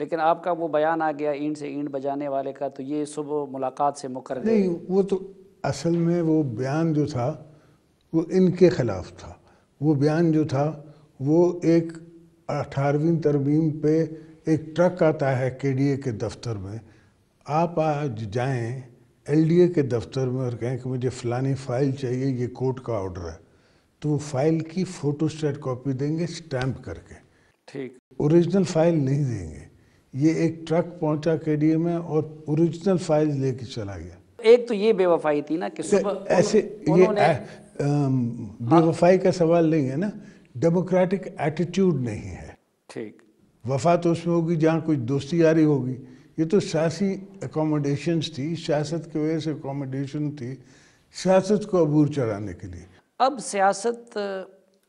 لیکن آپ کا وہ بیان آ گیا اینٹ سے اینٹ بجانے والے کا، تو یہ صبح ملاقات سے مکر گئے۔ نہیں، وہ تو اصل میں وہ بیان جو تھا وہ ان کے خلاف تھا۔ وہ بیان جو تھا وہ ایک 18ویں ترمیم پہ ایک ٹرک آتا ہے کے ڈی اے کے دفتر میں، آپ آج جائیں ایل ڈی اے کے دفتر میں اور کہیں کہ مجھے فلانی فائل چاہیے، یہ کورٹ کا آرڈر ہے، تو وہ فائل کی فوٹو اسٹیٹ کاپی دیں گے اسٹیمپ کر کے، ٹھیک، اوریجنل فائل نہیں دیں گے۔ یہ ایک ٹرک پہنچا کے ڈی اے میں اور اوریجنل فائل لے کے چلا گیا۔ ایک تو یہ بے وفائی تھی نا کہ صبح ایسے انہوں نے یہ بے وفائی کا سوال نہیں ہے نا، ڈیموکریٹک ایٹیٹیوڈ نہیں ہے۔ ٹھیک، وفا تو اس میں ہوگی جہاں کچھ دوستی یاری ہوگی، یہ تو سیاسی اکوموڈیشنز تھی، سیاست کی وجہ سے اکوموڈیشن تھی، سیاست کو عبور چڑھانے کے لیے۔ اب سیاست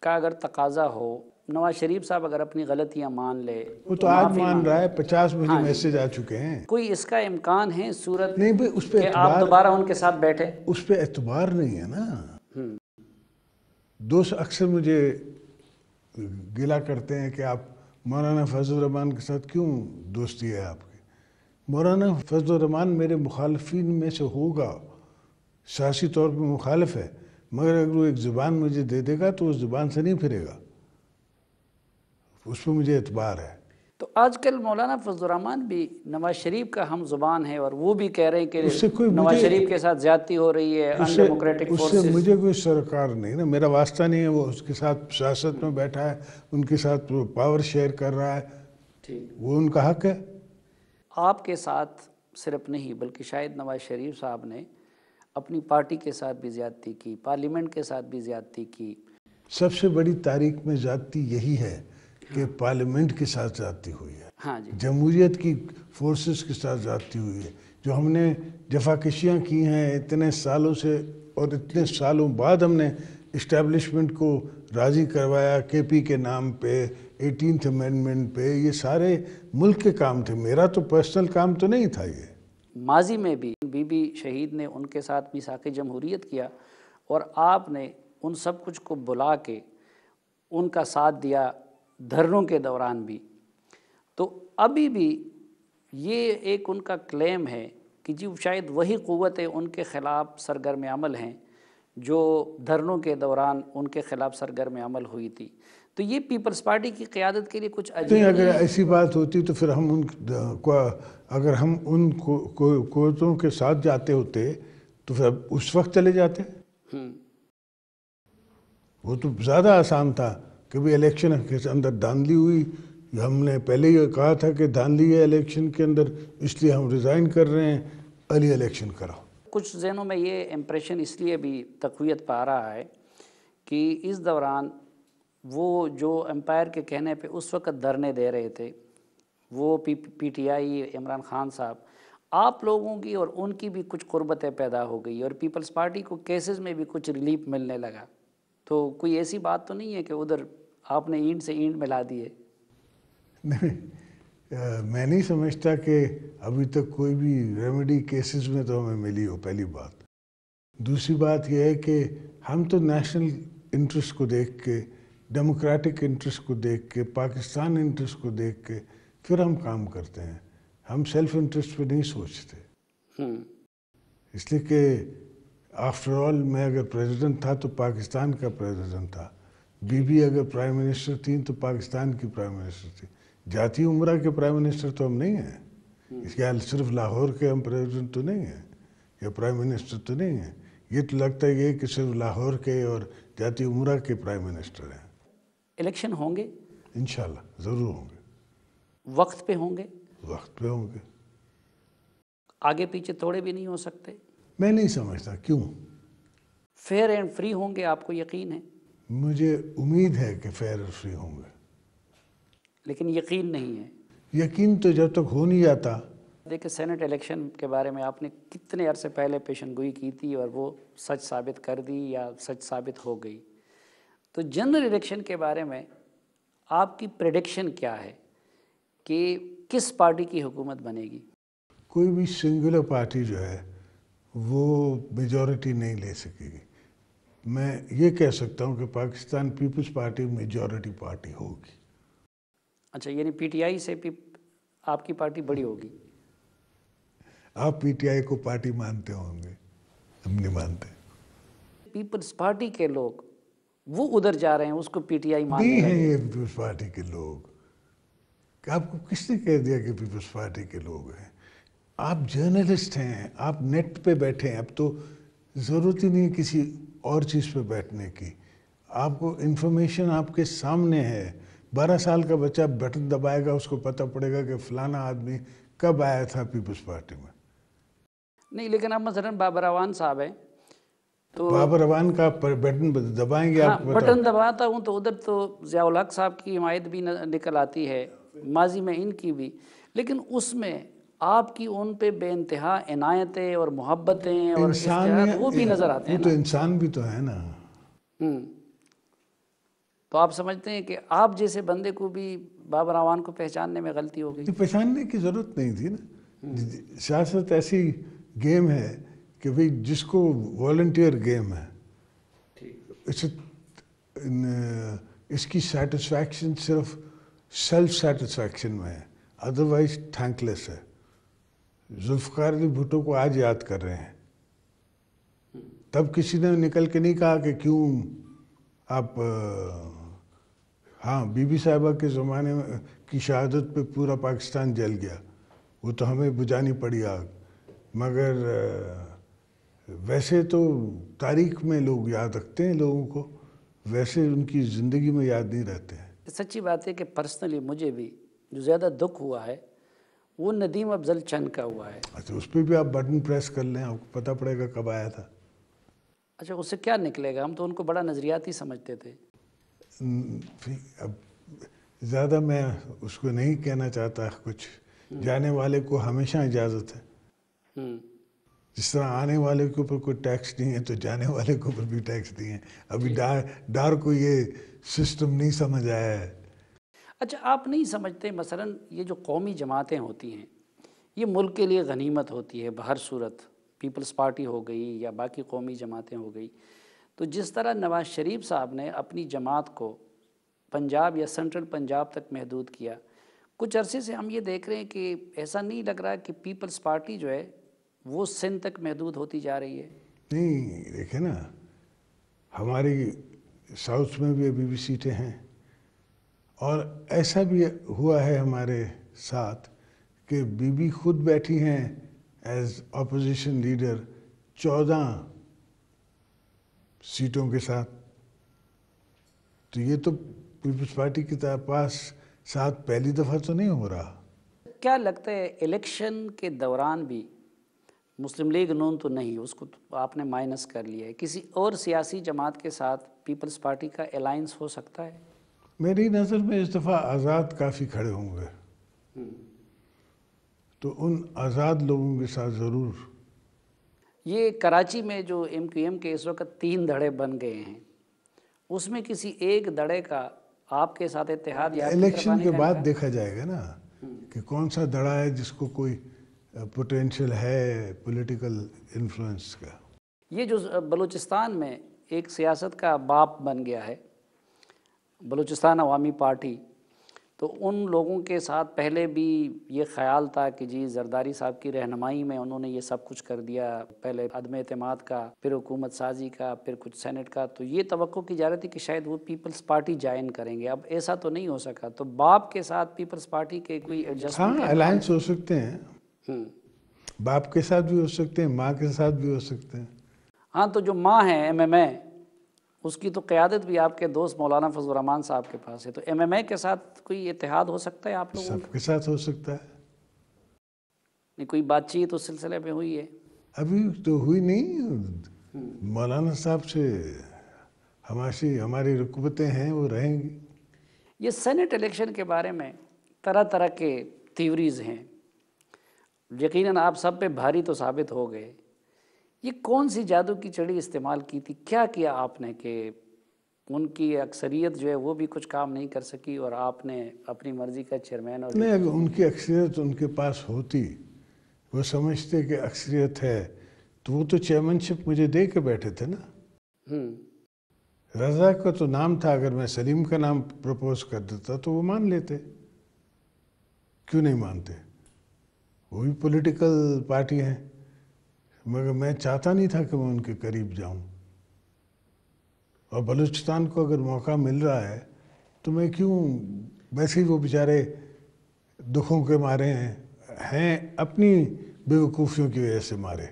کا اگر تقاضا ہو، نواز شریف صاحب اگر اپنی غلطیاں مان لے، وہ تو آج معافی مان رہا ہے، 50 مجھے ہاں جی، میسج آ چکے ہیں۔ کوئی اس کا امکان ہے صورت نہیں بھائی، اس پہ کہ آپ دوبارہ ان کے ساتھ بیٹھے؟ اس پہ اعتبار نہیں ہے نا۔ دوست اکثر مجھے گلا کرتے ہیں کہ آپ مولانا فضل الرحمان کے ساتھ کیوں دوستی ہے آپ کی؟ مولانا فضل الرحمان میرے مخالفین میں سے ہوگا، سیاسی طور پہ مخالف ہے، مگر اگر وہ ایک زبان مجھے دے دے گا تو اس زبان سے نہیں پھرے گا، اس پہ مجھے اعتبار ہے۔ تو آج کل مولانا فضل الرحمان بھی نواز شریف کا ہم زبان ہے، اور وہ بھی کہہ رہے ہیں کہ نواز شریف کے ساتھ زیادتی ہو رہی ہے، ان ڈیموکریٹک اس سے فورسز۔ مجھے کوئی سرکار نہیں نا، میرا واسطہ نہیں ہے، وہ اس کے ساتھ سیاست میں بیٹھا ہے، ان کے ساتھ وہ پاور شیئر کر رہا ہے، ٹھیک، وہ ان کا حق ہے۔ آپ کے ساتھ صرف نہیں بلکہ شاید نواز شریف صاحب نے اپنی پارٹی کے ساتھ بھی زیادتی کی، پارلیمنٹ کے ساتھ بھی زیادتی کی۔ سب سے بڑی تاریخ میں زیادتی یہی ہے کہ پارلیمنٹ کے ساتھ زیادتی ہوئی ہے، ہاں جی، جمہوریت کی فورسز کے ساتھ زیادتی ہوئی ہے، جو ہم نے جفاکشیاں کی ہیں اتنے سالوں سے، اور اتنے سالوں بعد ہم نے اسٹیبلشمنٹ کو راضی کروایا کے پی کے نام پہ، 18th امینڈمنٹ پہ، یہ سارے ملک کے کام تھے، میرا تو پرسنل کام تو نہیں تھا یہ۔ ماضی میں بھی بی بی شہید نے ان کے ساتھ میثاق جمہوریت کیا، اور آپ نے ان سب کچھ کو بلا کے ان کا ساتھ دیا دھرنوں کے دوران بھی۔ تو ابھی بھی یہ ایک ان کا کلیم ہے کہ جی شاید وہی قوتیں ان کے خلاف سرگرم عمل ہیں جو دھرنوں کے دوران ان کے خلاف سرگرم عمل ہوئی تھی۔ تو یہ پیپلز پارٹی کی قیادت کے لیے کچھ عجیب نہیں، اگر نہیں ہے؟ ایسی بات ہوتی تو پھر ہم ان کو، اگر ہم ان قوتوں کے ساتھ جاتے ہوتے تو پھر اس وقت چلے جاتے۔ وہ تو زیادہ آسان تھا، کبھی الیکشن کے اندر دھاندلی ہوئی، ہم نے پہلے ہی کہا تھا کہ دھاندلی ہے الیکشن کے اندر، اس لیے ہم ریزائن کر رہے ہیں، علی الیکشن کراؤ۔ کچھ ذہنوں میں یہ امپریشن اس لیے بھی تقویت پا رہا ہے کہ اس دوران وہ جو امپائر کے کہنے پہ اس وقت دھرنے دے رہے تھے، وہ P T I Imran Khan صاحب، آپ لوگوں کی اور ان کی بھی کچھ قربتیں پیدا ہو گئی، اور پیپلز پارٹی کو کیسز میں بھی کچھ ریلیف ملنے لگا۔ تو کوئی ایسی بات تو نہیں ہے کہ ادھر آپ نے اینٹ سے اینٹ ملا دیے؟ نہیں، میں نہیں سمجھتا کہ ابھی تک کوئی بھی ریمیڈی کیسز میں تو ہمیں ملی ہو، پہلی بات۔ دوسری بات یہ ہے کہ ہم تو نیشنل انٹرسٹ کو دیکھ کے، ڈیموکریٹک انٹرسٹ کو دیکھ کے، پاکستان انٹرسٹ کو دیکھ کے پھر ہم کام کرتے ہیں، ہم سیلف انٹرسٹ پہ نہیں سوچتے۔ اس لیے کہ آفٹر آل میں اگر پریزیڈنٹ تھا تو پاکستان کا پریزیڈنٹ تھا، بی بی اگر پرائم منسٹر تھیں تو پاکستان کی پرائم منسٹر تھی، جاتی عمرہ کے پرائم منسٹر تو ہم نہیں ہیں، اس کے حال صرف لاہور کے ہم پریزیڈنٹ تو نہیں ہیں یا پرائم منسٹر تو نہیں ہیں، یہ تو لگتا ہے یہ کہ صرف لاہور کے اور جاتی عمرہ کے پرائم منسٹر ہیں۔ الیکشن ہوں گے؟ انشاءاللہ ضرور ہوں گے، وقت پہ ہوں گے؟ وقت پہ ہوں گے، آگے پیچھے توڑے بھی نہیں ہو سکتے؟ میں نہیں سمجھتا کیوں۔ فیئر اینڈ فری ہوں گے، آپ کو یقین ہے؟ مجھے امید ہے کہ فیئر اور فری ہوں گے، لیکن یقین نہیں ہے۔ یقین تو جب تک ہو نہیں جاتا۔ دیکھیں سینٹ الیکشن کے بارے میں آپ نے کتنے عرصے پہلے پیشن گوئی کی تھی اور وہ سچ ثابت کر دی یا سچ ثابت ہو گئی، تو جنرل الیکشن کے بارے میں آپ کی پریڈکشن کیا ہے کہ کس پارٹی کی حکومت بنے گی؟ کوئی بھی سنگولر پارٹی جو ہے وہ میجورٹی نہیں لے سکے گی۔ میں یہ کہہ سکتا ہوں کہ پاکستان پیپلز پارٹی میجورٹی پارٹی ہوگی۔ اچھا، یعنی پی ٹی آئی سے آپ کی پارٹی بڑی ہوگی. آپ پی ٹی آئی کو پارٹی مانتے ہوں گے, ہم نہیں مانتے. پیپلز پارٹی کے لوگ وہ ادھر جا رہے ہیں, اس کو پی ٹی آئی ماننے نہیں ہیں لگے. یہ پیپلز پارٹی کے لوگ. آپ کو کس نے کہہ دیا کہ پیپلز پارٹی کے لوگ ہیں؟ آپ جرنلسٹ ہیں, آپ نیٹ پہ بیٹھے ہیں, اب تو ضرورت ہی نہیں کسی اور چیز پہ بیٹھنے کی. آپ کو انفارمیشن آپ کے سامنے ہے. 12 سال کا بچہ بٹن دبائے گا, اس کو پتہ پڑے گا کہ فلانا آدمی کب آیا تھا پیپلز پارٹی میں. نہیں لیکن اب مثلاً بابر اعوان صاحب ہیں تو بابر اعوان کا بٹن دبائیں گے ہاں آپ کو پتہ. بٹن دباتا ہوں تو ادھر تو ضیاء الحق صاحب کی حمایت بھی نکل آتی ہے, ماضی میں ان کی بھی, لیکن اس میں آپ کی ان پہ بے انتہا عنایتیں اور محبتیں اور انسان اشتہار وہ بھی نظر آتے وہ ہیں تو نا. انسان بھی تو ہے نا. تو آپ سمجھتے ہیں کہ آپ جیسے بندے کو بھی بابر اعوان کو پہچاننے میں غلطی ہو گئی؟ پہچاننے کی ضرورت نہیں تھی نا. سیاست ایسی گیم ہے کہ بھئی جس کو والنٹیئر گیم ہے, اس کی سیٹسفیکشن صرف سیلف سیٹسفیکشن میں ہے, ادروائز تھینک لیس ہے. ذوالفقار علی بھٹو کو آج یاد کر رہے ہیں, تب کسی نے نکل کے نہیں کہا کہ کیوں آپ ہاں بی بی صاحبہ کے زمانے میں کی شہادت پہ پورا پاکستان جل گیا, وہ تو ہمیں بجھانی پڑی آگ. مگر ویسے تو تاریخ میں لوگ یاد رکھتے ہیں لوگوں کو, ویسے ان کی زندگی میں یاد نہیں رہتے ہیں. سچی بات ہے کہ پرسنلی مجھے بھی جو زیادہ دکھ ہوا ہے وہ ندیم افضل چند کا ہوا ہے. اچھا اس پہ بھی آپ بٹن پریس کر لیں, آپ کو پتہ پڑے گا کب آیا تھا. اچھا اس سے کیا نکلے گا؟ ہم تو ان کو بڑا نظریاتی سمجھتے تھے. اب زیادہ میں اس کو نہیں کہنا چاہتا کچھ. جانے والے کو ہمیشہ اجازت ہے. جس طرح آنے والے کے اوپر کوئی ٹیکس نہیں ہے تو جانے والے کے اوپر بھی ٹیکس نہیں ہے. ابھی ڈار کو یہ سسٹم نہیں سمجھ آیا ہے. اچھا آپ نہیں سمجھتے مثلاً یہ جو قومی جماعتیں ہوتی ہیں یہ ملک کے لیے غنیمت ہوتی ہے بہر صورت, پیپلز پارٹی ہو گئی یا باقی قومی جماعتیں ہو گئی, تو جس طرح نواز شریف صاحب نے اپنی جماعت کو پنجاب یا سینٹرل پنجاب تک محدود کیا, کچھ عرصے سے ہم یہ دیکھ رہے ہیں کہ ایسا نہیں لگ رہا کہ پیپلز پارٹی جو ہے وہ سندھ تک محدود ہوتی جا رہی ہے؟ نہیں دیکھیں نا, ہماری ساؤتھ میں بھی ابھی بھی سیٹیں ہیں, اور ایسا بھی ہوا ہے ہمارے ساتھ کہ بی بی خود بیٹھی ہیں ایز اپوزیشن لیڈر 14 سیٹوں کے ساتھ. تو یہ تو پیپلز پارٹی کے پاس ساتھ پہلی دفعہ تو نہیں ہو رہا. کیا لگتا ہے الیکشن کے دوران بھی مسلم لیگ نون تو نہیں, اس کو تو آپ نے مائنس کر لیا ہے, کسی اور سیاسی جماعت کے ساتھ پیپلز پارٹی کا الائنس ہو سکتا ہے؟ میری نظر میں اس دفعہ آزاد کافی کھڑے ہوں گے, تو ان آزاد لوگوں کے ساتھ ضرور. یہ کراچی میں جو ایم کیو ایم کے اس وقت 3 دھڑے بن گئے ہیں, اس میں کسی ایک دھڑے کا آپ کے ساتھ اتحاد یا آپ کی طرف الیکشن آنے کے کا بعد امکان؟ دیکھا جائے گا نا کہ کون سا دڑا ہے جس کو کوئی پوٹینشیل ہے پولیٹیکل انفلوئنس کا. یہ جو بلوچستان میں ایک سیاست کا باپ بن گیا ہے بلوچستان عوامی پارٹی, تو ان لوگوں کے ساتھ پہلے بھی یہ خیال تھا کہ جی زرداری صاحب کی رہنمائی میں انہوں نے یہ سب کچھ کر دیا, پہلے عدم اعتماد کا, پھر حکومت سازی کا, پھر کچھ سینٹ کا, تو یہ توقع کی جا رہی تھی کہ شاید وہ پیپلز پارٹی جوائن کریں گے. اب ایسا تو نہیں ہو سکا, تو باپ کے ساتھ پیپلز پارٹی کے کوئی ایڈجسٹمنٹ ہاں الائنس ہو سکتے ہیں, باپ کے ساتھ بھی ہو سکتے ہیں, ماں کے ساتھ بھی ہو سکتے ہیں. ہاں تو جو ماں ہے ایم ایم اے, اس کی تو قیادت بھی آپ کے دوست مولانا فضل الرحمان صاحب کے پاس ہے, تو ایم ایم اے کے ساتھ کوئی اتحاد ہو سکتا ہے آپ لوگوں کا؟ سب کے ساتھ ہو سکتا ہے. نہیں کوئی بات چیت اس سلسلے میں ہوئی ہے؟ ابھی تو ہوئی نہیں. مولانا صاحب سے ہماری رکبتیں ہیں, وہ رہیں گی. یہ سینٹ الیکشن کے بارے میں طرح طرح کے تھیوریز ہیں, یقیناً آپ سب پہ بھاری تو ثابت ہو گئے. یہ کون سی جادو کی چڑی استعمال کی تھی, کیا کیا آپ نے کہ ان کی اکثریت جو ہے وہ بھی کچھ کام نہیں کر سکی اور آپ نے اپنی مرضی کا چیئرمین اور نہیں, اگر ان کی اکثریت ان کے پاس ہوتی, وہ سمجھتے کہ اکثریت ہے, تو وہ تو چیئرمین شپ مجھے دے کے بیٹھے تھے نا. رضا کا تو نام تھا, اگر میں سلیم کا نام پروپوز کر دیتا تو وہ مان لیتے. کیوں نہیں مانتے؟ وہ بھی پولیٹیکل پارٹی ہیں، مگر میں چاہتا نہیں تھا کہ میں ان کے قریب جاؤں، اور بلوچستان کو اگر موقع مل رہا ہے تو میں کیوں، ویسے ہی وہ بیچارے دکھوں کے مارے ہیں اپنی بے وقوفیوں کی وجہ سے مارے۔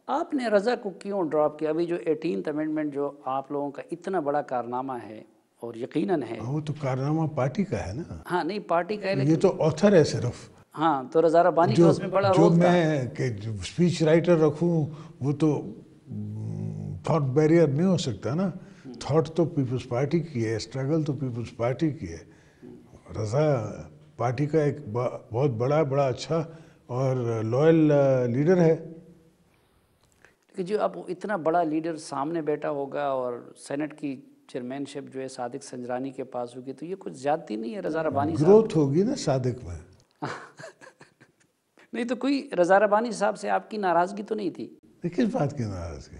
آپ نے رضا کو کیوں ڈراپ کیا؟ ابھی جو 18th امینڈمنٹ جو آپ لوگوں کا اتنا بڑا کارنامہ ہے اور یقیناً ہے، وہ تو کارنامہ پارٹی کا ہے نا، ہاں نہیں پارٹی کا ہے یہ لیکن تو آتھر ہے صرف۔ ہاں تو رضا ربانی کا اس میں بڑا جو رول تھا۔ میں کہ اسپیچ رائٹر رکھوں وہ تو تھاٹ بیریئر نہیں ہو سکتا نا، تھاٹ تو پیپلز پارٹی کی ہے، اسٹرگل تو پیپلز پارٹی کی ہے۔ رضا پارٹی کا ایک بہت بڑا اچھا اور لوئل لیڈر ہے۔ کہ جو اب اتنا بڑا لیڈر سامنے بیٹھا ہوگا اور سینٹ کی چیئرمین شپ جو ہے صادق سنجرانی کے پاس ہوگی، تو یہ کچھ زیادتی نہیں ہے رضا ربانی صاحب؟ گروتھ ہوگی نا صادق میں۔ نہیں تو کوئی رضا ربانی صاحب سے آپ کی ناراضگی تو نہیں تھی؟ کس بات کی ناراضگی؟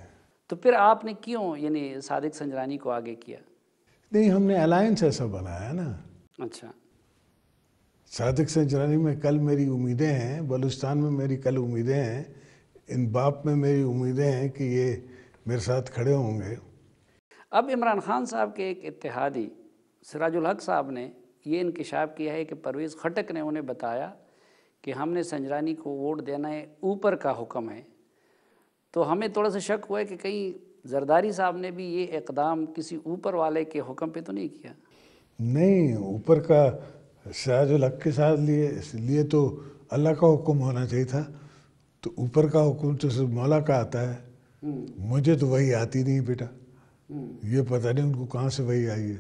تو پھر آپ نے کیوں یعنی صادق سنجرانی کو آگے کیا؟ نہیں، ہم نے الائنس ایسا بنایا نا۔ اچھا، صادق سنجرانی میں کل میری امیدیں ہیں، بلوچستان میں میری کل امیدیں ہیں، ان باپ میں میری امیدیں ہیں کہ یہ میرے ساتھ کھڑے ہوں گے۔ اب عمران خان صاحب کے ایک اتحادی سراج الحق صاحب نے یہ انکشاف کیا ہے کہ پرویز خٹک نے انہیں بتایا کہ ہم نے سنجرانی کو ووٹ دینا ہے، اوپر کا حکم ہے۔ تو ہمیں تھوڑا سا شک ہوا ہے کہ کہیں زرداری صاحب نے بھی یہ اقدام کسی اوپر والے کے حکم پہ تو نہیں کیا؟ نہیں، اوپر کا سراج الحق کے ساتھ لیے تو اللہ کا حکم ہونا چاہیے تھا، تو اوپر کا حکم تو صرف مولا کا آتا ہے۔ مجھے تو وہی آتی نہیں بیٹا، یہ پتہ نہیں ان کو کہاں سے وہی آئی ہے۔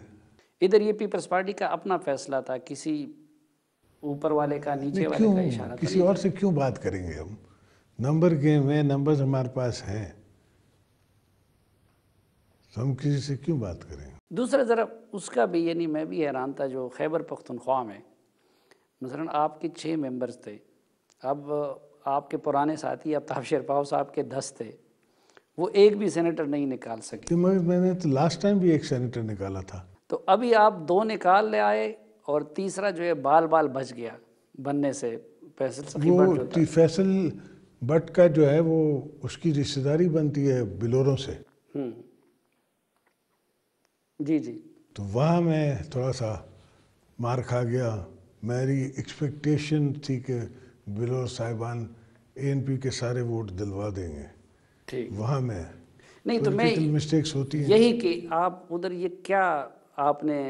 ادھر یہ پیپلز پارٹی کا اپنا فیصلہ تھا، کسی اوپر والے کا نیچے والے کا اشارہ تھا؟ کسی اور سے کیوں بات کریں گے ہم؟ نمبر گیم ہے، نمبرز ہمارے پاس ہیں، تو ہم کسی سے کیوں بات کریں گے؟ دوسرا ذرا اس کا بھی یعنی میں بھی حیران تھا، جو خیبر پختونخوا میں مثلاً آپ کے 6 ممبرز تھے، اب آپ کے پرانے ساتھی آفتاب شیرپاؤ صاحب کے 10 تھے، وہ ایک بھی سینیٹر نہیں نکال سکے۔ کہ میں نے تو لاسٹ ٹائم بھی ایک سینیٹر نکالا تھا۔ تو ابھی آپ 2 نکال لے آئے اور تیسرا جو ہے بال بچ گیا بننے سے، فیصل سخی بٹ جو تھا۔ فیصل بٹ کا جو ہے وہ اس کی رشتہ داری بنتی ہے بلوروں سے، جی جی، تو وہاں میں تھوڑا سا مار کھا گیا۔ میری ایکسپیکٹیشن تھی کہ بلور صاحبان اے این پی کے سارے ووٹ دلوا دیں گے، ٹھیک، وہاں میں نہیں تو میں پولیٹیکل مسٹیکس ہوتی ہیں۔ یہی کہ آپ ادھر یہ کیا آپ نے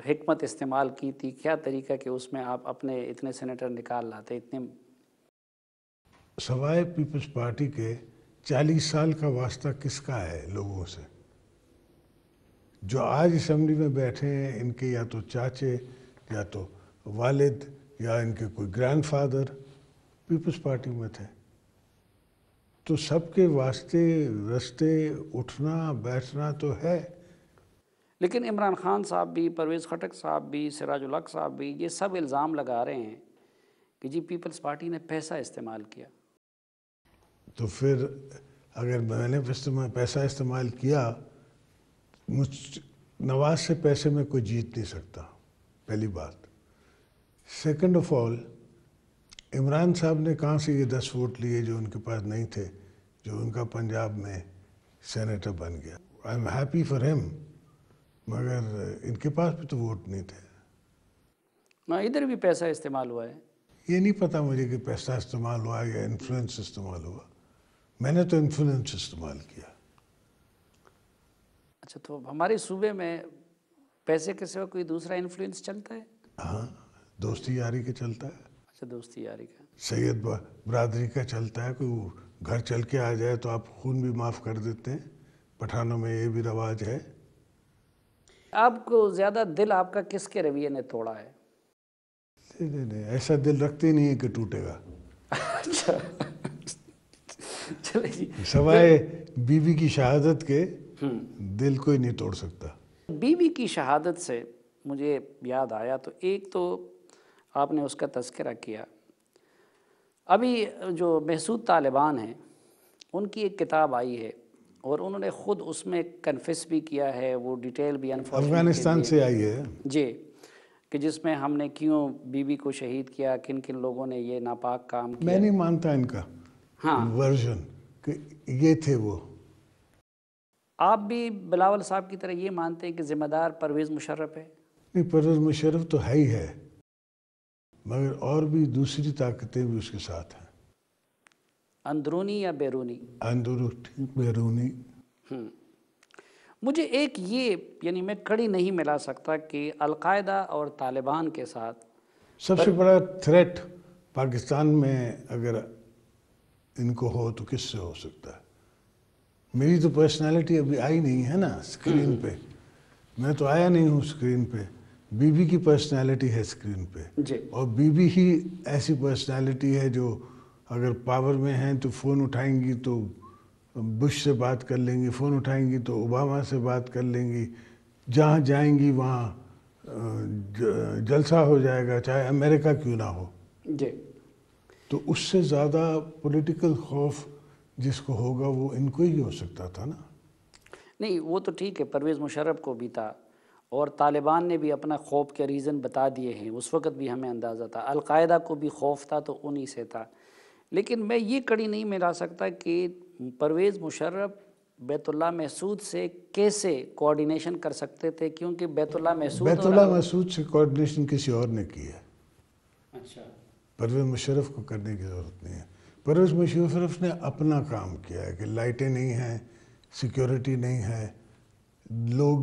حکمت استعمال کی تھی، کیا طریقہ کہ اس میں آپ اپنے اتنے سینیٹر نکال لاتے اتنے؟ سوائے پیپلز پارٹی کے 40 سال کا واسطہ کس کا ہے لوگوں سے؟ جو آج اسمبلی میں بیٹھے ہیں ان کے یا تو چاچے یا تو والد یا ان کے کوئی گرینڈ فادر پیپلز پارٹی میں تھے، تو سب کے واسطے رستے اٹھنا بیٹھنا تو ہے۔ لیکن عمران خان صاحب بھی، پرویز خٹک صاحب بھی، سراج الحق صاحب بھی یہ سب الزام لگا رہے ہیں کہ جی پیپلز پارٹی نے پیسہ استعمال کیا۔ تو پھر اگر میں نے پیسہ استعمال کیا، نواز سے پیسے میں کوئی جیت نہیں سکتا، پہلی بات۔ سیکنڈ آف آل، عمران صاحب نے کہاں سے یہ 10 ووٹ لیے جو ان کے پاس نہیں تھے، جو ان کا پنجاب میں سینیٹر بن گیا؟ آئی ایم ہیپی فار ہم، مگر ان کے پاس بھی تو ووٹ نہیں تھے۔ ادھر بھی پیسہ استعمال ہوا ہے؟ یہ نہیں پتا مجھے کہ پیسہ استعمال ہوا یا انفلوئنس استعمال ہوا، میں نے تو انفلوئنس استعمال کیا۔ اچھا، تو ہمارے صوبے میں پیسے کے سوا کوئی دوسرا انفلوئنس چلتا ہے؟ ہاں، دوستی یاری کا چلتا ہے، اچھا، دوستی یاری کا، سید برادری کا چلتا ہے، کوئی گھر چل کے آ جائے تو آپ خون بھی معاف کر دیتے ہیں، پٹھانوں میں یہ بھی رواج ہے۔ آپ کو زیادہ دل آپ کا کس کے رویے نے توڑا ہے؟ نہیں، ایسا دل رکھتے نہیں ہے کہ ٹوٹے گا، اچھا چلے جی، سوائے بیوی کی شہادت کے دل کوئی نہیں توڑ سکتا۔ بیوی کی شہادت سے مجھے یاد آیا، تو ایک تو آپ نے اس کا تذکرہ کیا، ابھی جو محسود طالبان ہیں ان کی ایک کتاب آئی ہے اور انہوں نے خود اس میں کنفیس بھی کیا ہے، وہ ڈیٹیل بھی افغانستان سے آئی ہے۔ جی، کہ جس میں ہم نے کیوں بی بی کو شہید کیا، کن کن لوگوں نے یہ ناپاک کام کیا؟ میں نہیں مانتا ان کا ورژن کہ یہ تھے وہ. آپ بھی بلاول صاحب کی طرح یہ مانتے ہیں کہ ذمہ دار پرویز مشرف ہے؟ نہیں، پرویز مشرف تو ہے ہی ہے، مگر اور بھی دوسری طاقتیں بھی اس کے ساتھ ہیں. اندرونی یا بیرونی؟ اندرونی، بیرونی. مجھے ایک یہ یعنی میں کڑی نہیں ملا سکتا کہ القاعدہ اور طالبان کے ساتھ سب سے بڑا تھریٹ پاکستان میں اگر ان کو ہو تو کس سے ہو سکتا ہے؟ میری تو پرسنالٹی ابھی آئی نہیں ہے نا اسکرین پہ، میں تو آیا نہیں ہوں اسکرین پہ. بی بی کی پرسنالٹی ہے اسکرین پہ، اور بی بی ہی ایسی پرسنالٹی ہے جو اگر پاور میں ہیں تو فون اٹھائیں گی تو بش سے بات کر لیں گی، فون اٹھائیں گی تو اوباما سے بات کر لیں گی، جہاں جائیں گی وہاں جلسہ ہو جائے گا، چاہے امریکہ کیوں نہ ہو. جی. تو اس سے زیادہ پولیٹیکل خوف جس کو ہوگا وہ ان کو ہی ہو سکتا تھا نا. نہیں وہ تو ٹھیک ہے، پرویز مشرف کو بھی تھا، اور طالبان نے بھی اپنا خوف کے ریزن بتا دیے ہیں، اس وقت بھی ہمیں اندازہ تھا. القاعدہ کو بھی خوف تھا تو انہی سے تھا. لیکن میں یہ کڑی نہیں ملا سکتا کہ پرویز مشرف بیت اللہ محسود سے کیسے کوارڈینیشن کر سکتے تھے، کیونکہ بیت اللہ محسود بیت اللہ محسود سے کوارڈینیشن کسی اور نے کی ہے. اچھا. پرویز مشرف کو کرنے کی ضرورت نہیں ہے. پرویز مشرف نے اپنا کام کیا ہے کہ لائٹیں نہیں ہیں، سیکیورٹی نہیں ہے، لوگ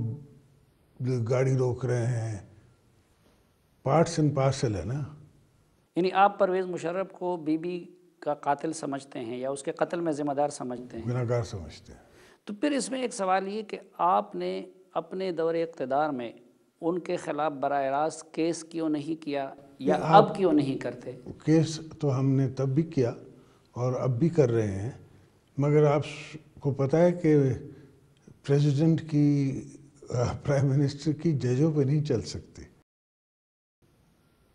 گاڑی روک رہے ہیں، پارٹس اینڈ پارسل ہے نا. یعنی آپ پرویز مشرف کو بی بی کا قاتل سمجھتے ہیں یا اس کے قتل میں ذمہ دار سمجھتے ہیں؟ گناہگار سمجھتے ہیں. تو پھر اس میں ایک سوال یہ کہ آپ نے اپنے دور اقتدار میں ان کے خلاف براہ راست کیس کیوں نہیں کیا، یا اب کیوں نہیں کرتے؟ کیس تو ہم نے تب بھی کیا اور اب بھی کر رہے ہیں، مگر آپ کو پتہ ہے کہ پریزیڈنٹ کی پرائم منسٹر کی ججوں پہ نہیں چل سکتی.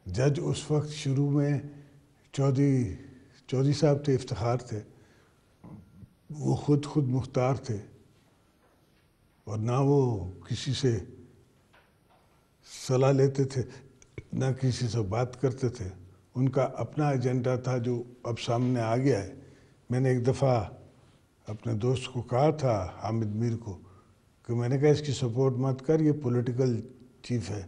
جج اس وقت شروع میں چودھری صاحب تھے، افتخار تھے، وہ خود مختار تھے، اور نہ وہ کسی سے صلاح لیتے تھے نہ کسی سے بات کرتے تھے. ان کا اپنا ایجنڈا تھا جو اب سامنے آ گیا ہے. میں نے ایک دفعہ اپنے دوست کو کہا تھا، حامد میر کو، کہ میں نے کہا اس کی سپورٹ مت کر، یہ پولیٹیکل چیف ہے.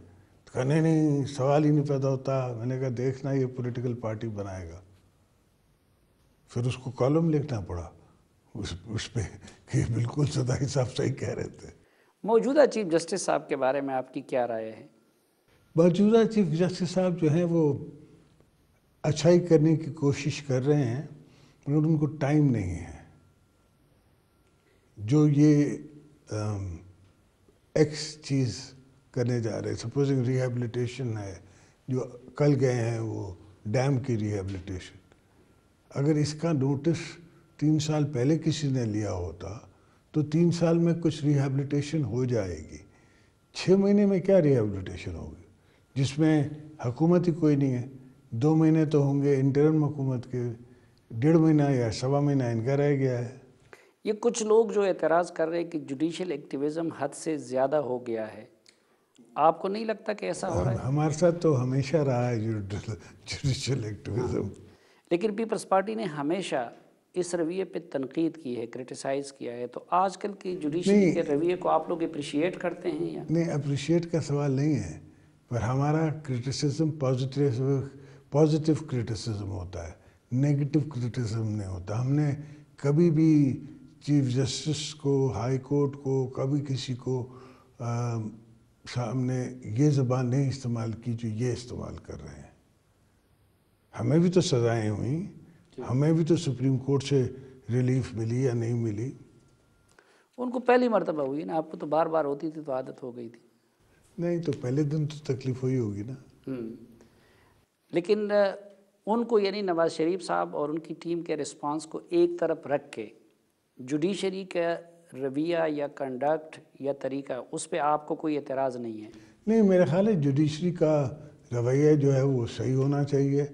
تو کہا نہیں سوال ہی نہیں پیدا ہوتا. میں نے کہا دیکھنا یہ پولیٹیکل پارٹی بنائے گا. پھر اس کو کالم لکھنا پڑا اس پہ کہ بالکل صدائی صاحب صحیح کہہ رہے تھے. موجودہ چیف جسٹس صاحب کے بارے میں آپ کی کیا رائے ہے؟ موجودہ چیف جسٹس صاحب جو ہیں وہ اچھائی کرنے کی کوشش کر رہے ہیں، مگر ان کو ٹائم نہیں ہے. جو یہ ایکس چیز کرنے جا رہے ہیں، سپوزنگ ریہیبلیٹیشن ہے، جو کل گئے ہیں وہ ڈیم کی ریہیبلیٹیشن، اگر اس کا نوٹس 3 سال پہلے کسی نے لیا ہوتا تو 3 سال میں کچھ ریہیبلیٹیشن ہو جائے گی. 6 مہینے میں کیا ریہیبلیٹیشن ہوگی جس میں حکومت ہی کوئی نہیں ہے؟ 2 مہینے تو ہوں گے انٹرم حکومت کے، 1.5 مہینہ یا 1.25 مہینہ ان کا رہ گیا ہے. یہ کچھ لوگ جو اعتراض کر رہے ہیں کہ جوڈیشل ایکٹیویزم حد سے زیادہ ہو گیا ہے، آپ کو نہیں لگتا کہ ایسا ہو رہا ہے؟ ہمارے ساتھ تو ہمیشہ رہا ہے جوڈیشل ایکٹیویزم. لیکن پیپلز پارٹی نے ہمیشہ اس رویے پہ تنقید کی ہے، کرٹیسائز کیا ہے. تو آج کل کی جوڈیشری کے رویے کو آپ لوگ اپریشیٹ کرتے ہیں یا نہیں؟ اپریشیٹ کا سوال نہیں ہے، پر ہمارا کرٹیسزم پازیٹیو کرٹیسزم ہوتا ہے، نیگیٹو کرٹیسزم نہیں ہوتا. ہم نے کبھی بھی چیف جسٹس کو، ہائی کورٹ کو، کبھی کسی کو سامنے یہ زبان نہیں استعمال کی جو یہ استعمال کر رہے ہیں. ہمیں بھی تو سزائیں ہوئیں، ہمیں بھی تو سپریم کورٹ سے ریلیف ملی یا نہیں ملی. ان کو پہلی مرتبہ ہوئی نا، آپ کو تو بار بار ہوتی تھی تو عادت ہو گئی تھی. نہیں تو پہلے دن تو تکلیف ہوئی ہوگی نا. لیکن ان کو یعنی نواز شریف صاحب اور ان کی ٹیم کے رسپانس کو ایک طرف رکھ کے جوڈیشری کا رویہ یا کنڈکٹ یا طریقہ، اس پہ آپ کو کوئی اعتراض نہیں ہے؟ نہیں، میرا خیال ہے جوڈیشری کا رویہ جو ہے وہ صحیح ہونا چاہیے.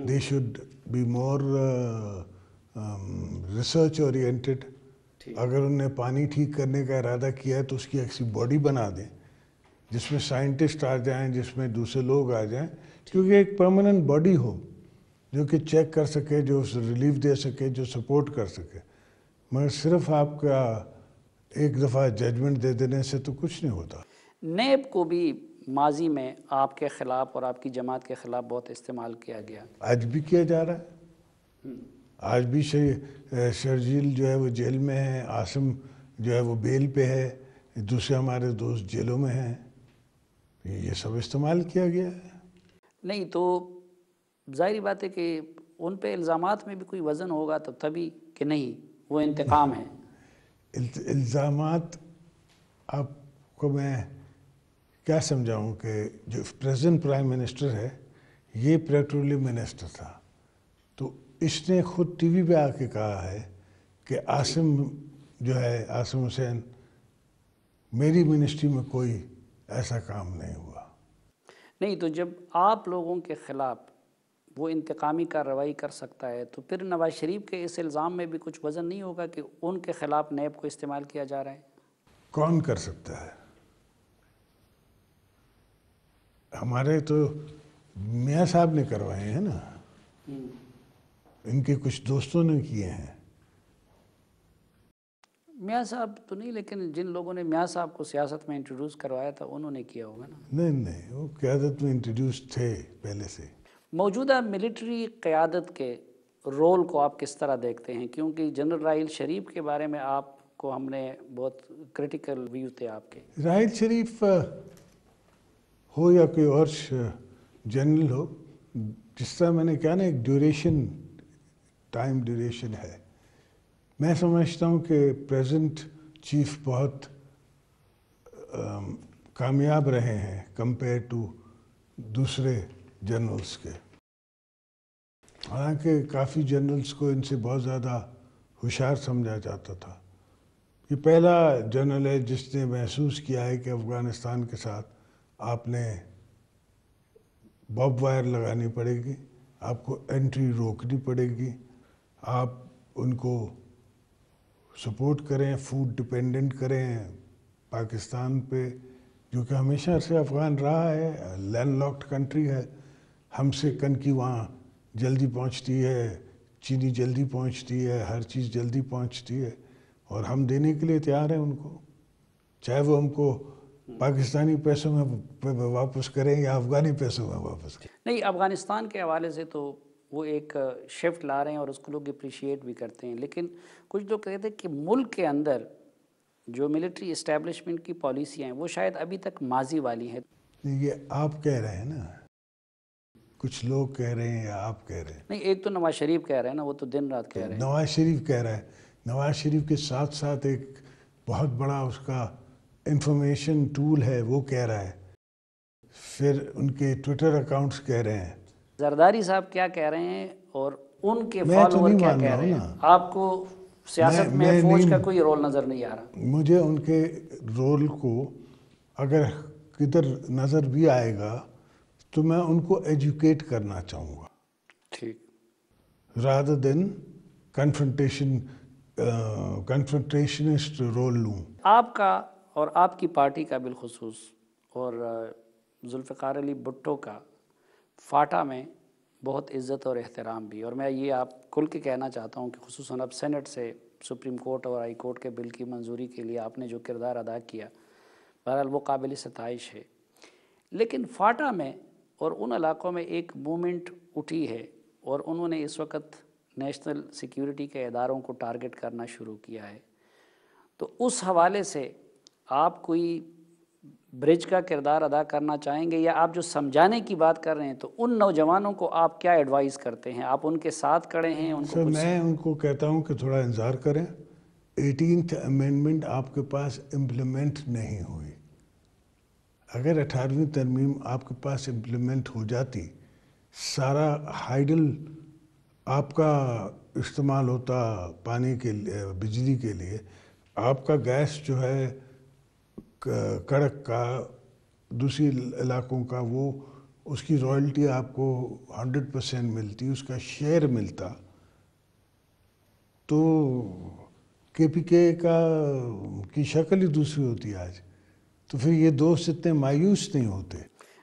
They should be more research oriented. اگر انہوں نے پانی ٹھیک کرنے کا ارادہ کیا ہے تو اس کی ایسی باڈی بنا دیں جس میں سائنٹسٹ آ جائیں، جس میں دوسرے لوگ آ جائیں، کیونکہ ایک پرماننٹ باڈی ہو جو کہ چیک کر سکے، جو ریلیف دے سکے، جو سپورٹ کر سکے. مگر صرف آپ کا ایک دفعہ ججمنٹ دے دینے سے تو کچھ نہیں ہوتا. نیب کو بھی ماضی میں آپ کے خلاف اور آپ کی جماعت کے خلاف بہت استعمال کیا گیا. آج بھی کیا جا رہا ہے. آج بھی شرجیل جو ہے وہ جیل میں ہے، عاصم جو ہے وہ بیل پہ ہے، دوسرے ہمارے دوست جیلوں میں ہیں. یہ سب استعمال کیا گیا ہے. نہیں تو ظاہری بات ہے کہ ان پہ الزامات میں بھی کوئی وزن ہوگا تو تبھی کہ نہیں وہ انتقام ہے. الزامات آپ کو میں کیا سمجھاؤں کہ جو پریزنٹ پرائم منسٹر ہے یہ پیٹرولیم منسٹر تھا، تو اس نے خود ٹی وی پہ آ کے کہا ہے کہ عاصم جو ہے، عاصم حسین، میری منسٹری میں کوئی ایسا کام نہیں ہوا. نہیں تو جب آپ لوگوں کے خلاف وہ انتقامی کارروائی کر سکتا ہے تو پھر نواز شریف کے اس الزام میں بھی کچھ وزن نہیں ہوگا کہ ان کے خلاف نیب کو استعمال کیا جا رہا ہے؟ کون کر سکتا ہے؟ ہمارے تو میاں صاحب نے کروائے ہیں نا، ان کے کچھ دوستوں نے کیے ہیں. میاں صاحب تو نہیں، لیکن جن لوگوں نے میاں صاحب کو سیاست میں انٹروڈیوس کروایا تھا انہوں نے کیا ہوگا نا. نہیں، وہ قیادت میں انٹروڈیوس تھے پہلے سے. موجودہ ملٹری قیادت کے رول کو آپ کس طرح دیکھتے ہیں؟ کیونکہ جنرل راحیل شریف کے بارے میں آپ کو ہم نے بہت کرٹیکل ویو تھے آپ کے. راحیل شریف ہو یا کوئی اور جنرل ہو، جس طرح میں نے کہا نا، ایک ٹائم ڈیوریشن ہے. میں سمجھتا ہوں کہ پریزنٹ چیف بہت کامیاب رہے ہیں کمپیئر ٹو دوسرے جنرلز کے. حالانکہ کافی جنرلز کو ان سے بہت زیادہ ہوشیار سمجھا جاتا تھا. یہ پہلا جنرل ہے جس نے محسوس کیا ہے کہ افغانستان کے ساتھ آپ نے باب وائر لگانی پڑے گی، آپ کو انٹری روکنی پڑے گی، آپ ان کو سپورٹ کریں، فوڈ ڈپینڈنٹ کریں پاکستان پہ، جو کہ ہمیشہ سے افغان رہا ہے، لینڈ لاکڈ کنٹری ہے. ہم سے کنکی وہاں جلدی پہنچتی ہے، چینی جلدی پہنچتی ہے، ہر چیز جلدی پہنچتی ہے، اور ہم دینے کے لیے تیار ہیں ان کو، چاہے وہ ہم کو پاکستانی پیسوں میں واپس کریں یا افغانی پیسوں میں واپس کریں. نہیں، افغانستان کے حوالے سے تو وہ ایک شفٹ لا رہے ہیں اور اس کو لوگ اپریشیٹ بھی کرتے ہیں، لیکن کچھ لوگ کہتے ہیں کہ ملک کے اندر جو ملٹری اسٹیبلشمنٹ کی پالیسیاں ہیں وہ شاید ابھی تک ماضی والی ہیں. یہ آپ کہہ رہے ہیں نا، کچھ لوگ کہہ رہے ہیں یا آپ کہہ رہے ہیں؟ نہیں، ایک تو نواز شریف کہہ رہے ہیں نا، وہ تو دن رات کہہ رہے ہیں. نواز شریف کہہ رہا ہے. نواز شریف کے ساتھ ساتھ ایک بہت بڑا اس کا انفارمیشن ٹول ہے، وہ کہہ رہا ہے. پھر ان کے ٹویٹر اکاؤنٹس کہہ رہے ہیں. زرداری صاحب کیا کہہ رہے ہیں اور ان کے میں تو فالوور نہیں کیا مان کہہ رہا رہے ہوں ہیں؟ نا. آپ کو سیاست میں فوج کا کوئی رول نظر نہیں آ رہا؟ مجھے ان کے رول کو اگر کدھر نظر بھی آئے گا تو میں ان کو ایجوکیٹ کرنا چاہوں گا، ٹھیک، rather than کنفرنٹیشنسٹ رول لوں. آپ کا اور آپ کی پارٹی کا بالخصوص اور ذوالفقار علی بھٹو کا فاٹا میں بہت عزت اور احترام بھی، اور میں یہ آپ کھل کے کہنا چاہتا ہوں کہ خصوصاً اب سینٹ سے سپریم کورٹ اور ہائی کورٹ کے بل کی منظوری کے لیے آپ نے جو کردار ادا کیا، بہرحال وہ قابل ستائش ہے. لیکن فاٹا میں اور ان علاقوں میں ایک موومنٹ اٹھی ہے اور انہوں نے اس وقت نیشنل سیکیورٹی کے اداروں کو ٹارگٹ کرنا شروع کیا ہے. تو اس حوالے سے آپ کوئی برج کا کردار ادا کرنا چاہیں گے، یا آپ جو سمجھانے کی بات کر رہے ہیں تو ان نوجوانوں کو آپ کیا ایڈوائز کرتے ہیں؟ آپ ان کے ساتھ کھڑے ہیں ان کو سر، کچھ؟ میں ان کو کہتا ہوں کہ تھوڑا انتظار کریں. 18th امینڈمنٹ آپ کے پاس امپلیمنٹ نہیں ہوئی. اگر 18ویں ترمیم آپ کے پاس امپلیمنٹ ہو جاتی، سارا ہائیڈل آپ کا استعمال ہوتا پانی کے لیے، بجلی کے لیے، آپ کا گیس جو ہے کڑک کا، دوسری علاقوں کا، وہ اس کی رائلٹی آپ کو 100% ملتی، اس کا شیئر ملتا. تو کے پی کے کی شکل ہی دوسری ہوتی ہے آج. تو پھر یہ دوست اتنے مایوس نہیں ہوتے.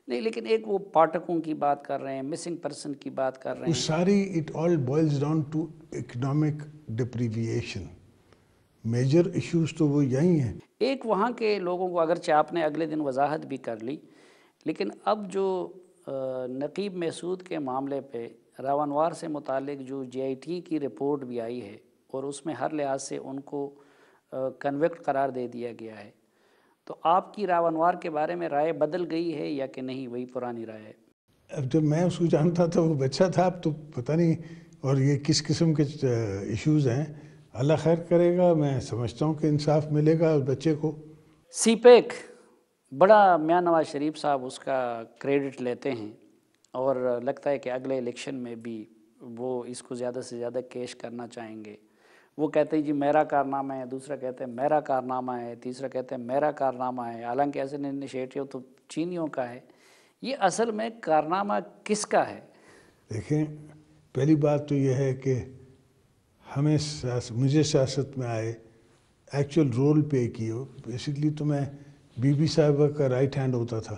نہیں، لیکن ایک وہ پاٹکوں کی بات کر رہے ہیں، مسنگ پرسن کی بات کر رہے وہ ہیں. ساری it all boils down to economic deprivation. Major issues تو وہ یہی ہیں. ایک وہاں کے لوگوں کو، اگرچہ آپ نے اگلے دن وضاحت بھی کر لی، لیکن اب جو نقیب محسود کے معاملے پہ راونوار سے متعلق جو JIT کی رپورٹ بھی آئی ہے اور اس میں ہر لحاظ سے ان کو کنوکٹ قرار دے دیا گیا ہے، تو آپ کی راونوار کے بارے میں رائے بدل گئی ہے یا کہ نہیں وہی پرانی رائے ہے؟ اب جب میں اس کو جانتا تھا وہ بچہ تھا، اب تو پتہ نہیں. اور یہ کس قسم کے ایشوز ہیں، اللہ خیر کرے گا. میں سمجھتا ہوں کہ انصاف ملے گا اس بچے کو. سی پیک بڑا میاں نواز شریف صاحب اس کا کریڈٹ لیتے ہیں اور لگتا ہے کہ اگلے الیکشن میں بھی وہ اس کو زیادہ سے زیادہ کیش کرنا چاہیں گے. وہ کہتے ہیں جی میرا کارنامہ ہے، دوسرا کہتے ہیں میرا کارنامہ ہے، تیسرا کہتے ہیں میرا کارنامہ ہے، حالانکہ ایسے انیشیٹو تو چینیوں کا ہے. یہ اصل میں کارنامہ کس کا ہے؟ دیکھیں، پہلی بات تو یہ ہے کہ ہمیں مجھے سیاست میں آئے ایکچوئل رول پلے کی ہو. بیسکلی تو میں بی بی صاحبہ کا رائٹ ہینڈ ہوتا تھا.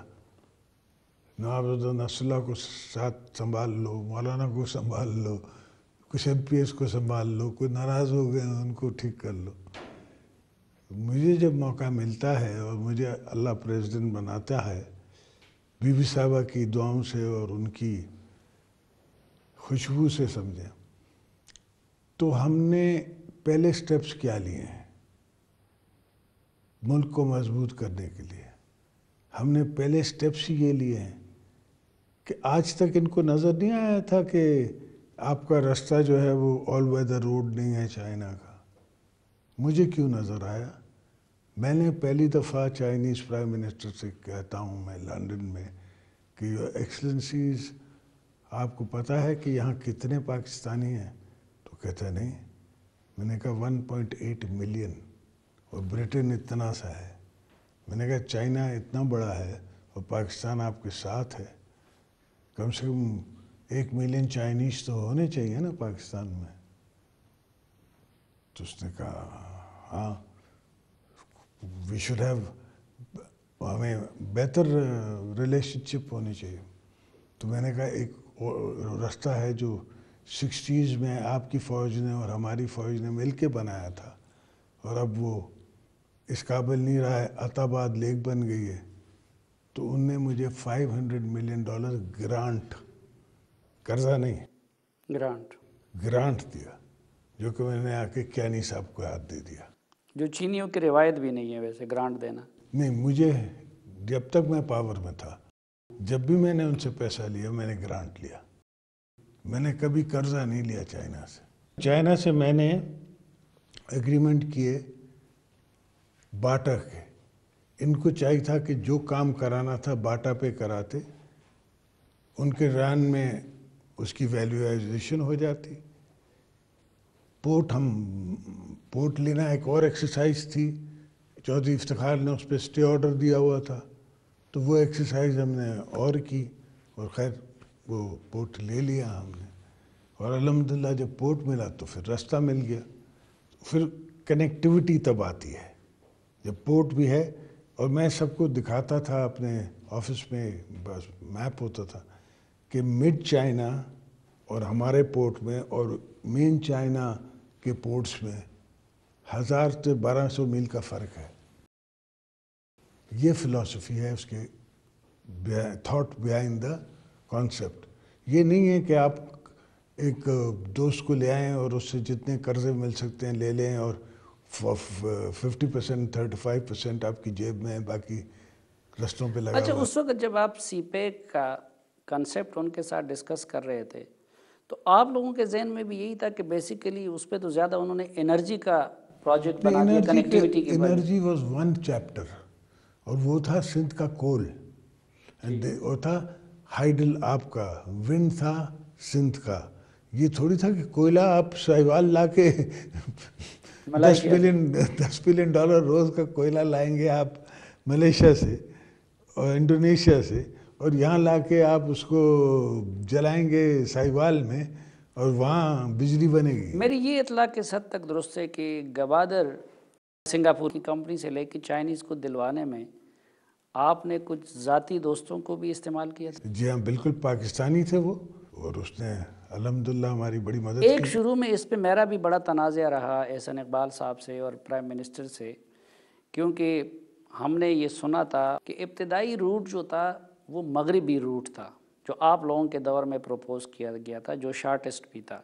نواب نصر اللہ کو ساتھ سنبھال لو، مولانا کو سنبھال لو، کچھ MPs کو سنبھال لو، کوئی ناراض ہو گئے ان کو ٹھیک کر لو. مجھے جب موقع ملتا ہے اور مجھے اللہ پریزیڈنٹ بناتا ہے، بی بی صاحبہ کی دعاؤں سے اور ان کی خوشبو سے سمجھیں، تو ہم نے پہلے سٹیپس کیا لیے ہیں ملک کو مضبوط کرنے کے لیے. ہم نے پہلے سٹیپس ہی یہ لیے ہیں کہ آج تک ان کو نظر نہیں آیا تھا کہ آپ کا راستہ جو ہے وہ آل ویدر روڈ نہیں ہے چائنا کا. مجھے کیوں نظر آیا؟ میں نے پہلی دفعہ چائنیز پرائم منسٹر سے کہتا ہوں میں لندن میں کہ یور ایکسلنسیز، آپ کو پتہ ہے کہ یہاں کتنے پاکستانی ہیں؟ تو کہتا نہیں. میں نے کہا 1.8 ملین اور برٹن اتنا سا ہے. میں نے کہا چائنا اتنا بڑا ہے اور پاکستان آپ کے ساتھ ہے، کم سے کم 1 ملین چائنیز تو ہونے چاہیے نا پاکستان میں. تو اس نے کہا ہاں وی شوڈ ہیو، ہمیں بہتر ریلیشن شپ ہونی چاہیے. تو میں نے کہا ایک راستہ ہے جو 60s میں آپ کی فوج نے اور ہماری فوج نے مل کے بنایا تھا اور اب وہ اس قابل نہیں رہا ہے، عطاباد لیک بن گئی ہے. تو ان نے مجھے $500 ملین گرانٹ، قرضہ نہیں، گرانٹ دیا، جو کہ میں نے آ کے کیانی صاحب کو ہاتھ دے دیا. جو چینیوں کی روایت بھی نہیں ہے ویسے گرانٹ دینا. نہیں، مجھے جب تک میں پاور میں تھا، جب بھی میں نے ان سے پیسہ لیا میں نے گرانٹ لیا. میں نے کبھی قرضہ نہیں لیا چائنا سے. چائنا سے میں نے ایگریمنٹ کیے باٹا کے. ان کو چاہیے تھا کہ جو کام کرانا تھا باٹا پہ کراتے، ان کے ران میں اس کی ویلیوائزیشن ہو جاتی. پورٹ لینا ایک اور ایکسرسائز تھی. چودھری افتخار نے اس پہ اسٹے آرڈر دیا ہوا تھا، تو وہ ایکسرسائز ہم نے اور کی اور خیر وہ پورٹ لے لیا ہم نے. اور الحمدللہ جب پورٹ ملا تو پھر راستہ مل گیا. پھر کنیکٹیوٹی تب آتی ہے جب پورٹ بھی ہے. اور میں سب کو دکھاتا تھا اپنے آفس میں، بس میپ ہوتا تھا کہ مڈ چائنا اور ہمارے پورٹ میں اور مین چائنا کے پورٹس میں 1000 سے 1200 میل کا فرق ہے. یہ فلسفی ہے اس کے تھاٹ بیہائنڈ دا کانسیپٹ. یہ نہیں ہے کہ آپ ایک دوست کو لے آئیں اور اس سے جتنے قرضے مل سکتے ہیں لے لیں اور 50% 35% آپ کی جیب میں ہے، باقی رستوں پہ لگا اچھا، ہوا. اس وقت جب آپ سی پیک کا کنسیپٹ ان کے ساتھ ڈسکس کر رہے تھے تو آپ لوگوں کے ذہن میں بھی یہی تھا کہ بیسیکلی اس پہ تو زیادہ انہوں نے انرجی کا پروجیکٹ بنا دیا کنیکٹیوٹی کی وجہ. انرجی واز ون چیپٹر اور وہ تھا سندھ کا کول، وہ تھا ہائیڈل آپ کا، ونڈ تھا سندھ کا. یہ تھوڑی تھا کہ کوئلہ آپ ساہیوال لا کے $10 بلین روز کا کوئلہ لائیں گے آپ ملیشیا سے اور انڈونیشیا سے، اور یہاں لا کے آپ اس کو جلائیں گے ساہیوال میں اور وہاں بجلی بنے گی. میری یہ اطلاع کس حد تک درست ہے کہ گوادر سنگاپور کی کمپنی سے لے کے چائنیز کو دلوانے میں آپ نے کچھ ذاتی دوستوں کو بھی استعمال کیا تھا؟ جی ہاں بالکل، پاکستانی تھے وہ، اور اس نے الحمدللہ ہماری بڑی مدد ایک کی۔ شروع میں اس پہ میرا بھی بڑا تنازع رہا احسن اقبال صاحب سے اور پرائم منسٹر سے، کیونکہ ہم نے یہ سنا تھا کہ ابتدائی روٹ جو تھا وہ مغربی روٹ تھا جو آپ لوگوں کے دور میں پروپوز کیا گیا تھا، جو شارٹسٹ بھی تھا،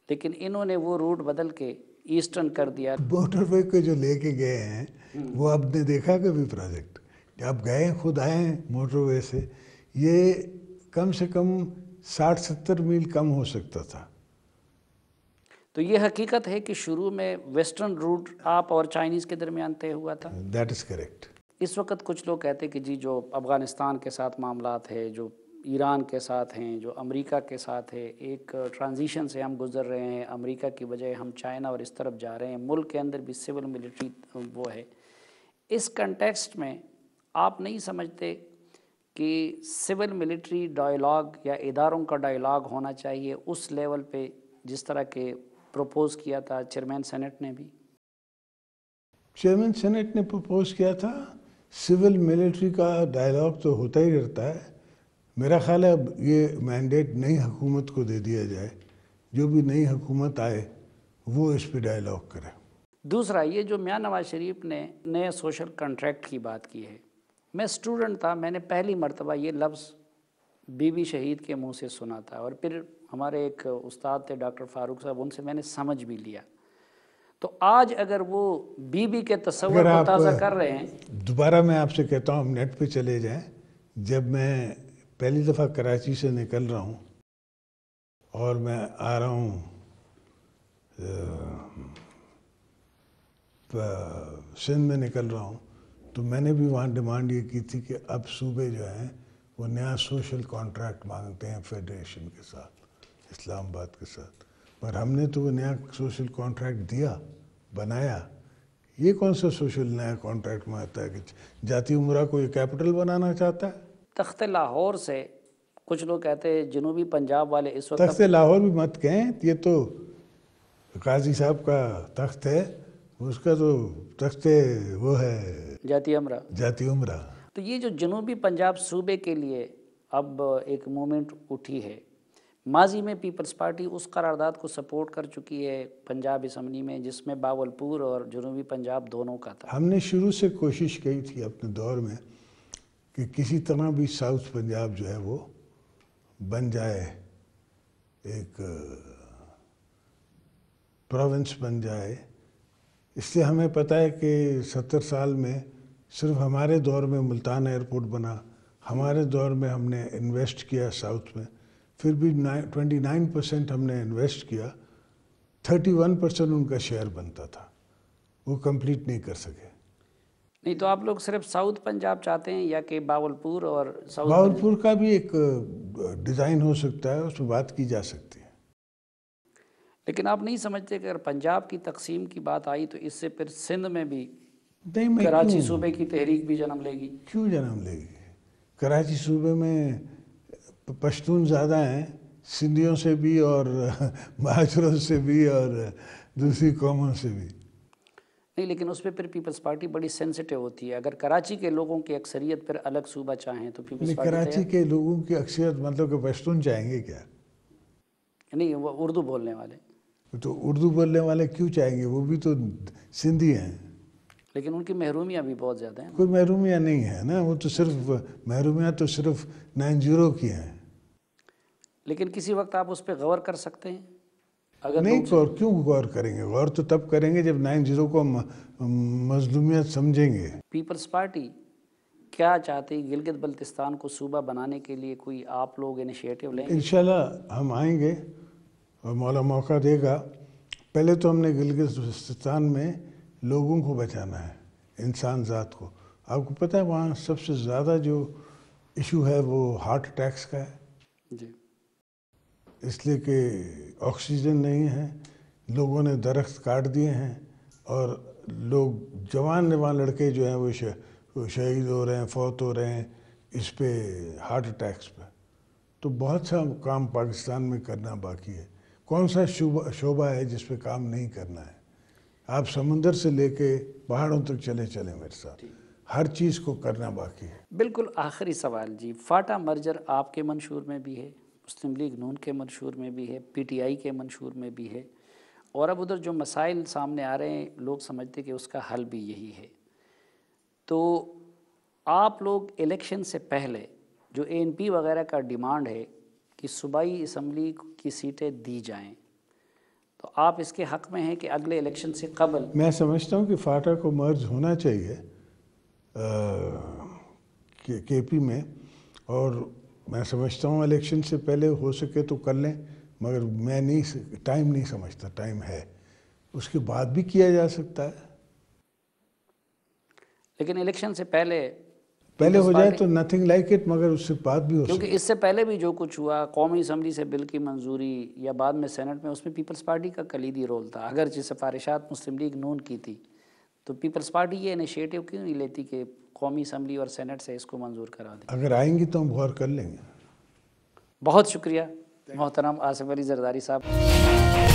لیکن انہوں نے وہ روٹ بدل کے ایسٹرن کر دیا۔ موٹر وے کو جو لے کے گئے ہیں وہ آپ نے دیکھا کبھی پروجیکٹ؟ آپ گئے ہیں، خود آئے ہیں موٹر وے سے، یہ کم سے کم 60-70 میل کم ہو سکتا تھا۔ تو یہ حقیقت ہے کہ شروع میں ویسٹرن روٹ آپ اور چائنیز کے درمیان طے ہوا تھا؟ That is correct. اس وقت کچھ لوگ کہتے ہیں کہ جی جو افغانستان کے ساتھ معاملات ہے، جو ایران کے ساتھ ہیں، جو امریکہ کے ساتھ ہے، ایک ٹرانزیشن سے ہم گزر رہے ہیں، امریکہ کی بجائے ہم چائنا اور اس طرف جا رہے ہیں، ملک کے اندر بھی سول ملٹری وہ ہے۔ اس کنٹیکسٹ میں آپ نہیں سمجھتے کہ سول ملٹری ڈائلاگ یا اداروں کا ڈائلاگ ہونا چاہیے اس لیول پہ جس طرح کے پروپوز کیا تھا چیئرمین سینٹ نے بھی؟ چیئرمین سینٹ نے پروپوز کیا تھا، سول ملٹری کا ڈائلاگ تو ہوتا ہی رہتا ہے۔ میرا خیال ہے اب یہ مینڈیٹ نئی حکومت کو دے دیا جائے، جو بھی نئی حکومت آئے وہ اس پہ ڈائلاگ کرے۔ دوسرا یہ جو میاں نواز شریف نے نئے سوشل کنٹریکٹ کی بات کی ہے، میں اسٹوڈنٹ تھا، میں نے پہلی مرتبہ یہ لفظ بی بی شہید کے منہ سے سنا تھا، اور پھر ہمارے ایک استاد تھے ڈاکٹر فاروق صاحب، ان سے میں نے سمجھ بھی لیا۔ تو آج اگر وہ بی بی کے تصور کو تازہ کر رہے ہیں، دوبارہ میں آپ سے کہتا ہوں ہم نیٹ پہ چلے جائیں، جب میں پہلی دفعہ کراچی سے نکل رہا ہوں اور میں آ رہا ہوں سندھ میں نکل رہا ہوں، تو میں نے بھی وہاں ڈیمانڈ یہ کی تھی کہ اب صوبے جو ہیں وہ نیا سوشل کانٹریکٹ مانگتے ہیں فیڈریشن کے ساتھ، اسلام آباد کے ساتھ، پر ہم نے تو وہ نیا سوشل کانٹریکٹ دیا، بنایا۔ یہ کون سا سوشل نیا کانٹریکٹ مانگتا ہے کہ جاتی امراء کو یہ کیپٹل بنانا چاہتا ہے؟ تخت لاہور سے کچھ لوگ کہتے ہیں جنوبی پنجاب والے اس وقت تخت لاہور بھی مت کہیں، یہ تو قاضی صاحب کا تخت ہے، اس کا تو تخت وہ ہے جاتی امرا۔ جاتی امراء۔ تو یہ جو جنوبی پنجاب صوبے کے لیے اب ایک موومنٹ اٹھی ہے، ماضی میں پیپلز پارٹی اس قرارداد کو سپورٹ کر چکی ہے پنجاب اسمبلی میں، جس میں باولپور اور جنوبی پنجاب دونوں کا تھا۔ ہم نے شروع سے کوشش کی تھی اپنے دور میں کہ کسی طرح بھی ساؤتھ پنجاب جو ہے وہ بن جائے، ایک پروونس بن جائے۔ اس سے ہمیں پتہ ہے کہ 70 سال میں صرف ہمارے دور میں ملتان ایئرپورٹ بنا، ہمارے دور میں ہم نے انویسٹ کیا ساؤتھ میں، پھر بھی 29% ہم نے انویسٹ کیا، 31% ان کا شیئر بنتا تھا، وہ کمپلیٹ نہیں کر سکے۔ نہیں تو آپ لوگ صرف ساؤتھ پنجاب چاہتے ہیں یا کہ باولپور اور ساؤتھ باولپور کا بھی ایک ڈیزائن ہو سکتا ہے، اس میں بات کی جا سکتی ہے۔ لیکن آپ نہیں سمجھتے کہ اگر پنجاب کی تقسیم کی بات آئی تو اس سے پھر سندھ میں بھی نہیں، میں کراچی صوبے کی تحریک بھی جنم لے گی؟ کیوں جنم لے گی؟ کراچی صوبے میں پشتون زیادہ ہیں، سندھیوں سے بھی اور مہاجروں سے بھی اور دوسری قوموں سے بھی۔ نہیں، لیکن اس پہ پھر پیپلز پارٹی بڑی سینسیٹیو ہوتی ہے، اگر کراچی کے لوگوں کی اکثریت پھر الگ صوبہ چاہیں تو پیپلز پارٹی کراچی کے لوگوں کی اکثریت مطلب کہ پشتون چاہیں گے کیا؟ نہیں، وہ اردو بولنے والے۔ تو اردو بولنے والے کیوں چاہیں گے؟ وہ بھی تو سندھی ہیں۔ لیکن ان کی محرومیاں بھی بہت زیادہ ہیں۔ کوئی محرومیاں نہیں ہے نا، وہ تو صرف محرومیاں تو صرف 90 کی ہیں۔ لیکن کسی وقت آپ اس پہ غور کر سکتے ہیں اگر نہیں، کیوں غور کریں گے؟ غور تو تب کریں گے جب 90 کو مظلومیت سمجھیں گے۔ پیپلز پارٹی کیا چاہتی گلگت بلتستان کو صوبہ بنانے کے لیے کوئی آپ لوگ انیشیٹو لیں گے؟ انشاءاللہ ہم آئیں گے اور مولا موقع دے گا۔ پہلے تو ہم نے گلگت بلتستان میں لوگوں کو بچانا ہے، انسان ذات کو۔ آپ کو پتہ ہے وہاں سب سے زیادہ جو ایشو ہے وہ ہارٹ اٹیکس کا ہے، جی، اس لیے کہ آکسیجن نہیں ہے، لوگوں نے درخت کاٹ دیے ہیں، اور لوگ جوان لڑکے جو ہیں وہ شہید ہو رہے ہیں، فوت ہو رہے ہیں اس پہ، ہارٹ اٹیکس پہ۔ تو بہت سا کام پاکستان میں کرنا باقی ہے۔ کون سا شعبہ ہے جس پہ کام نہیں کرنا ہے؟ آپ سمندر سے لے کے پہاڑوں تک چلیں میرے ساتھ، ہر چیز کو کرنا باقی ہے۔ بالکل آخری سوال جی، فاٹا مرجر آپ کے منشور میں بھی ہے، مسلم لیگ نون کے منشور میں بھی ہے، پی ٹی آئی کے منشور میں بھی ہے، اور اب ادھر جو مسائل سامنے آ رہے ہیں لوگ سمجھتے کہ اس کا حل بھی یہی ہے، تو آپ لوگ الیکشن سے پہلے جو اے این پی وغیرہ کا ڈیمانڈ ہے کہ صوبائی اسمبلی کی سیٹیں دی جائیں، تو آپ اس کے حق میں ہیں کہ اگلے الیکشن سے قبل؟ میں سمجھتا ہوں کہ فاٹا کو مرج ہونا چاہیے کے پی میں، اور میں سمجھتا ہوں الیکشن سے پہلے ہو سکے تو کر لیں، مگر میں ٹائم نہیں سمجھتا، ٹائم ہے، اس کے بعد بھی کیا جا سکتا ہے۔ لیکن الیکشن سے پہلے ہو جائے تو نتھنگ لائک اٹ، مگر اس سے بعد بھی ہو سکتا ہے، کیونکہ اس سے پہلے بھی جو کچھ ہوا قومی اسمبلی سے بل کی منظوری یا بعد میں سینٹ میں، اس میں پیپلز پارٹی کا کلیدی رول تھا، اگرچہ سفارشات مسلم لیگ نون کی تھی، تو پیپلز پارٹی یہ انیشیٹو کیوں نہیں لیتی کہ قومی اسمبلی اور سینٹ سے اس کو منظور کرا دیں؟ اگر آئیں گی تو ہم غور کر لیں گے۔ بہت شکریہ محترم آصف علی زرداری صاحب۔